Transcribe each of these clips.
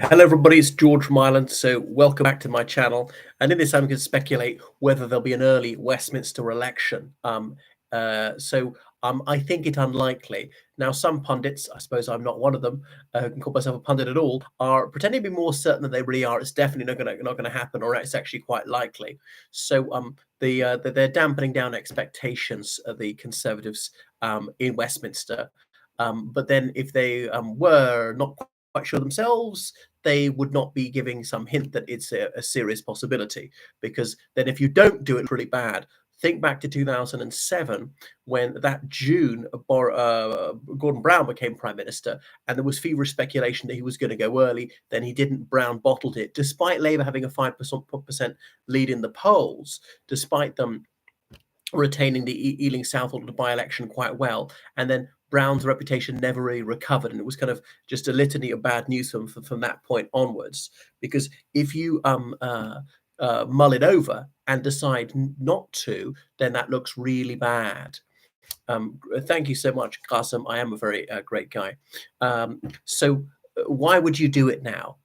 Hello, everybody. It's George from Ireland. So, welcome back to my channel. And in this, I'm going to speculate whether there'll be an early Westminster election. I think it unlikely. Now, some pundits, I suppose I'm not one of them, who can call myself a pundit at all, are pretending to be more certain than they really are. It's definitely not going to happen, or it's actually quite likely. They're dampening down expectations of the Conservatives in Westminster. But then, if they were not quite sure themselves, they would not be giving some hint that it's a serious possibility. Because then, if you don't do it really bad, think back to 2007 when that June Gordon Brown became prime minister, and there was feverish speculation that he was going to go early. Then he didn't. Brown bottled it, despite Labour having a 5% lead in the polls, despite them retaining the Ealing Southwold by-election quite well, and then Brown's reputation never really recovered, and it was kind of just a litany of bad news from that point onwards. Because if you mull it over and decide not to, then that looks really bad. Thank you so much, Qasim. I am a very great guy. Why would you do it now?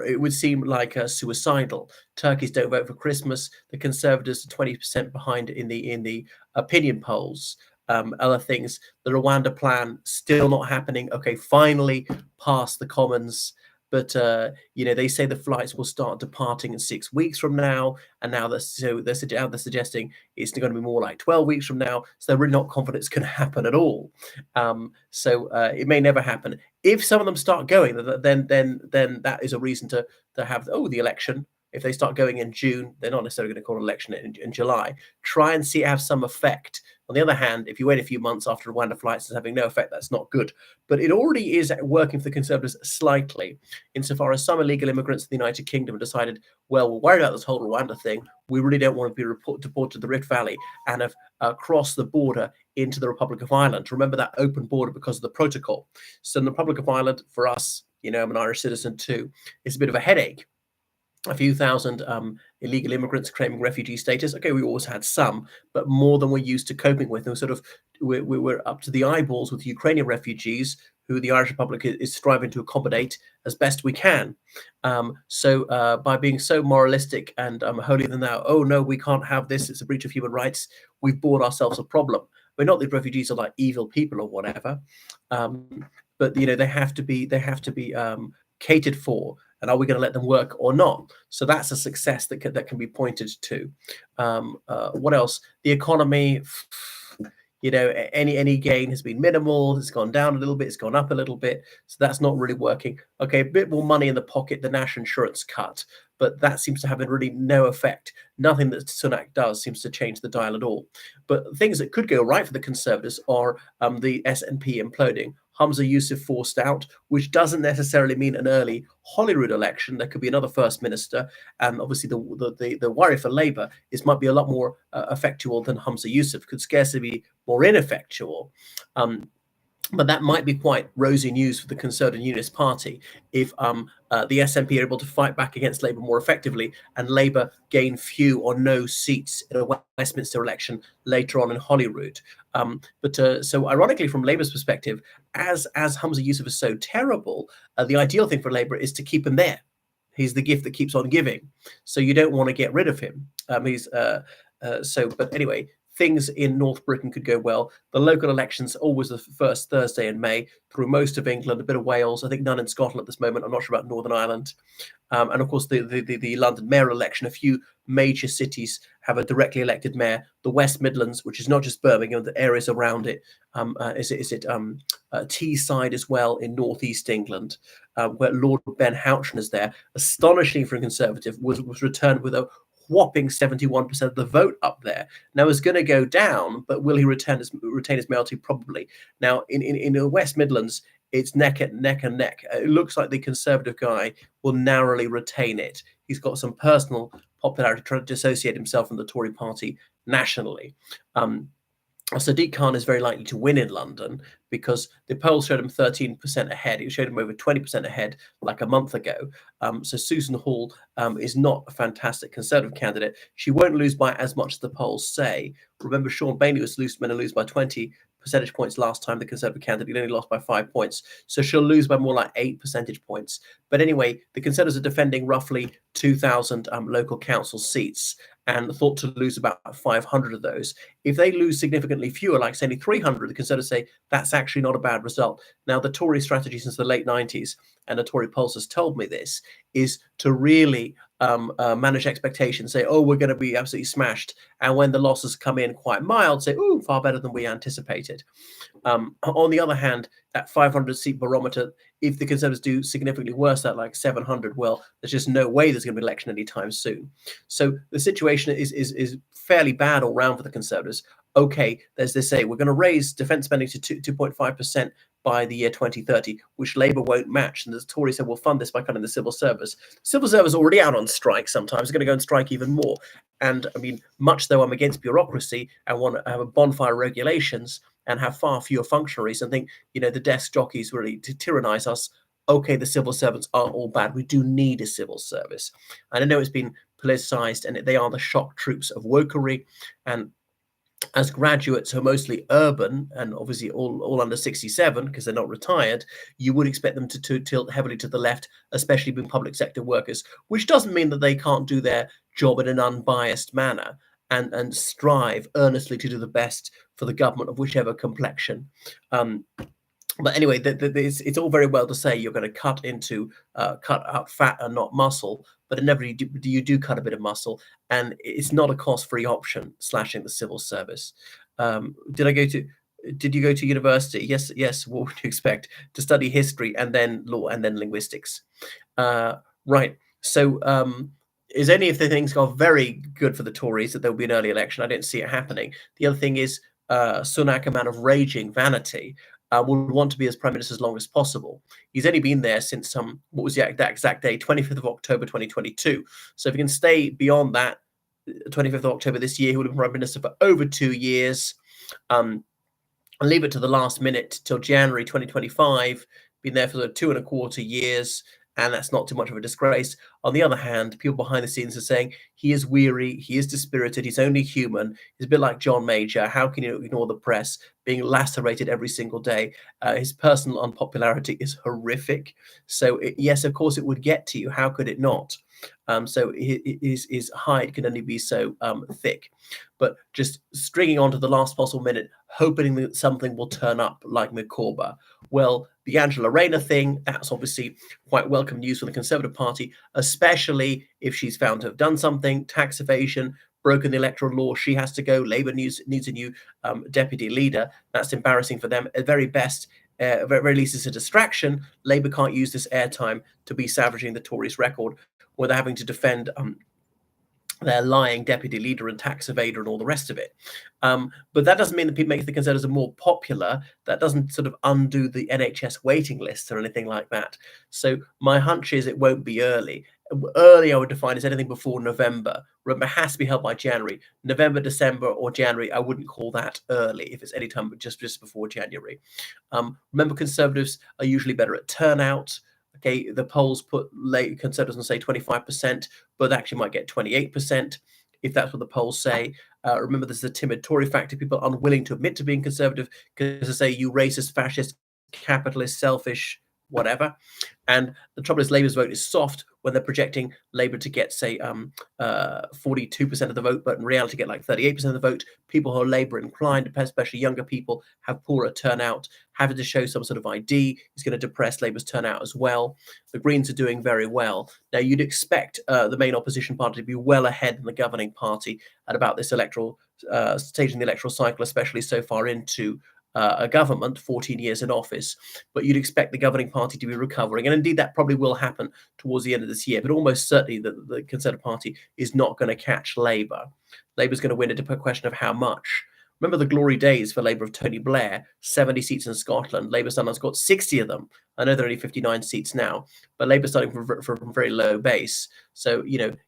It would seem like suicidal. Turkeys don't vote for Christmas. The Conservatives are 20% behind in the opinion polls. Other things, the Rwanda plan still not happening. Okay, finally past the Commons, but they say the flights will start departing in 6 weeks from now, and now they're suggesting it's going to be more like 12 weeks from now. So they're really not confident it's going to happen at all. It may never happen. If some of them start going, then that is a reason to have the election. If they start going in June, they're not necessarily going to call an election in July. Try and see it have some effect. On the other hand, if you wait a few months after Rwanda flights is having no effect, that's not good. But it already is working for the Conservatives slightly, insofar as some illegal immigrants in the United Kingdom decided, well, we're worried about this whole Rwanda thing. We really don't want to be deported to the Rift Valley, and have crossed the border into the Republic of Ireland. Remember that open border because of the protocol. So in the Republic of Ireland, for us, I'm an Irish citizen too, it's a bit of a headache. A few thousand illegal immigrants claiming refugee status. Okay, we always had some, but more than we're used to coping with. And we're up to the eyeballs with Ukrainian refugees, who the Irish Republic is striving to accommodate as best we can. By being so moralistic and holier than thou, oh no, we can't have this, it's a breach of human rights, we've bought ourselves a problem. We're not the refugees are like evil people or whatever, but they have to be catered for. And are we going to let them work or not? So that's a success that can be pointed to. What else? The economy, any gain has been minimal. It's gone down a little bit. It's gone up a little bit. So that's not really working. Okay, a bit more money in the pocket, the national insurance cut, but that seems to have really no effect. Nothing that Sunak does seems to change the dial at all. But things that could go right for the Conservatives are the SNP imploding. Humza Yousaf forced out, which doesn't necessarily mean an early Holyrood election. There could be another first minister, and obviously the worry for Labour is might be a lot more effectual than Humza Yousaf. Could scarcely be more ineffectual. But that might be quite rosy news for the Conservative Unionist Party if the SNP are able to fight back against Labour more effectively, and Labour gain few or no seats in a Westminster election later on in Holyrood. So ironically, from Labour's perspective, as Humza Yousaf is so terrible, the ideal thing for Labour is to keep him there. He's the gift that keeps on giving. So you don't want to get rid of him. But anyway, things in North Britain could go well. The local elections always the first Thursday in May through most of England, a bit of Wales. I think none in Scotland at this moment. I'm not sure about Northern Ireland. And of course, the London mayor election. A few major cities have a directly elected mayor. The West Midlands, which is not just Birmingham, the areas around it. Teesside as well in northeast England, where Lord Ben Houchen is there. Astonishingly for a Conservative, was returned with a whopping 71% of the vote up there. Now it's going to go down, but will he retain his mayoralty? Probably. Now in the West Midlands, it's neck and neck. It looks like the Conservative guy will narrowly retain it. He's got some personal popularity, trying to dissociate himself from the Tory party nationally. Sadiq Khan is very likely to win in London because the polls showed him 13% ahead. It showed him over 20% ahead like a month ago. So Susan Hall is not a fantastic Conservative candidate. She won't lose by as much as the polls say. Remember, Sean Bailey was going to lose by 20 percentage points last time. The Conservative candidate only lost by 5 points. So she'll lose by more like 8 percentage points. But anyway, the Conservatives are defending roughly 2,000 local council seats and thought to lose about 500 of those. If they lose significantly fewer, like say 300, the Conservatives say that's actually not a bad result. Now, the Tory strategy since the late 90s, and the Tory polls has told me this, is to really manage expectations, say, oh, we're going to be absolutely smashed. And when the losses come in quite mild, say, oh, far better than we anticipated. On the other hand, that 500-seat barometer, if the Conservatives do significantly worse, that like 700, well, there's just no way there's going to be an election anytime soon. So the situation is fairly bad all round for the Conservatives. Okay, as they say, we're going to raise defence spending to 2.5% by the year 2030, which Labour won't match. And the Tories said, we'll fund this by cutting the civil service. Civil service is already out on strike sometimes. It's going to go on strike even more. And I mean, much though I'm against bureaucracy and want to have a bonfire regulations and have far fewer functionaries and think, the desk jockeys really to tyrannize us. Okay, the civil servants aren't all bad. We do need a civil service. And I know it's been politicized and they are the shock troops of wokery. And as graduates who are mostly urban and obviously all under 67 because they're not retired, you would expect them to tilt heavily to the left, especially being public sector workers, which doesn't mean that they can't do their job in an unbiased manner and strive earnestly to do the best for the government of whichever complexion. But anyway, it's all very well to say you're going to cut out fat and not muscle, but inevitably you do cut a bit of muscle, and it's not a cost-free option, slashing the civil service. Did you go to university? Yes. What would you expect? To study history and then law and then linguistics. Right. So is any of the things got very good for the Tories that there will be an early election? I don't see it happening. The other thing is Sunak, a man of raging vanity, would want to be as Prime Minister as long as possible. He's only been there since what was the exact day? 25th of October 2022. So if he can stay beyond that, 25th of October this year, he would have been Prime Minister for over 2 years. And leave it to the last minute till January 2025, been there for 2.25 years. And that's not too much of a disgrace. On the other hand, people behind the scenes are saying he is weary, he is dispirited, he's only human. He's a bit like John Major. How can you ignore the press being lacerated every single day? His personal unpopularity is horrific. So yes, of course it would get to you. How could it not? So his hide can only be so thick. But just stringing on to the last possible minute, hoping that something will turn up like Micawber. Well, the Angela Rayner thing, that's obviously quite welcome news for the Conservative Party, especially if she's found to have done something, tax evasion, broken the electoral law, she has to go. Labour needs a new deputy leader. That's embarrassing for them. At very best, at very least, it's a distraction. Labour can't use this airtime to be savaging the Tories' record, where they're having to defend their lying deputy leader and tax evader and all the rest of it. But that doesn't mean that people make the Conservatives are more popular. That doesn't sort of undo the NHS waiting lists or anything like that. So my hunch is it won't be early. Early, I would define as anything before November. Remember, it has to be held by January. November, December, or January, I wouldn't call that early if it's any time but just before January. Remember, Conservatives are usually better at turnout. Okay, the polls put Conservatives on, say, 25%, but they actually might get 28%, if that's what the polls say. Remember, there's the timid Tory factor, people are unwilling to admit to being Conservative because they say, you racist, fascist, capitalist, selfish, whatever. And the trouble is Labour's vote is soft when they're projecting Labour to get, say, 42% of the vote, but in reality get like 38% of the vote. People who are Labour inclined, especially younger people, have poorer turnout. Having to show some sort of ID is going to depress Labour's turnout as well. The Greens are doing very well. Now, you'd expect the main opposition party to be well ahead in the governing party at about this electoral stage in the electoral cycle, especially so far into a government, 14 years in office, but you'd expect the governing party to be recovering. And indeed, that probably will happen towards the end of this year, but almost certainly the Conservative Party is not going to catch Labour. Labour's going to win. It's a question of how much. Remember the glory days for Labour of Tony Blair, 70 seats in Scotland. Labour sometimes got 60 of them. I know there are only 59 seats now, but Labour starting from a very low base. So,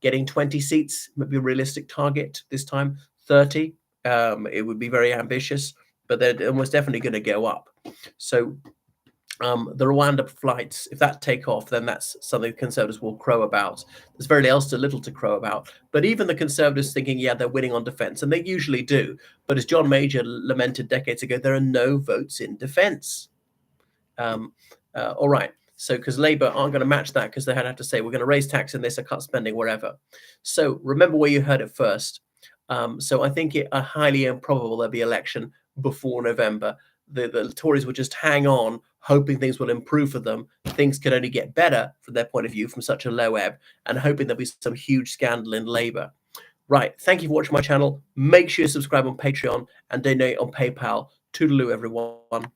getting 20 seats might be a realistic target this time, 30. It would be very ambitious, but they're almost definitely going to go up. So the Rwanda flights, if that take off, then that's something the Conservatives will crow about. There's very little to crow about. But even the Conservatives thinking, yeah, they're winning on defence, and they usually do. But as John Major lamented decades ago, there are no votes in defence. All right. So, because Labour aren't going to match that, because they had to say, we're going to raise tax in this or cut spending wherever. So remember where you heard it first. So I think it highly improbable there'll be election before November. The Tories will just hang on, hoping things will improve for them. Things can only get better from their point of view from such a low ebb, and hoping there'll be some huge scandal in Labour. Right. Thank you for watching my channel. Make sure you subscribe on Patreon and donate on PayPal. Toodaloo, everyone.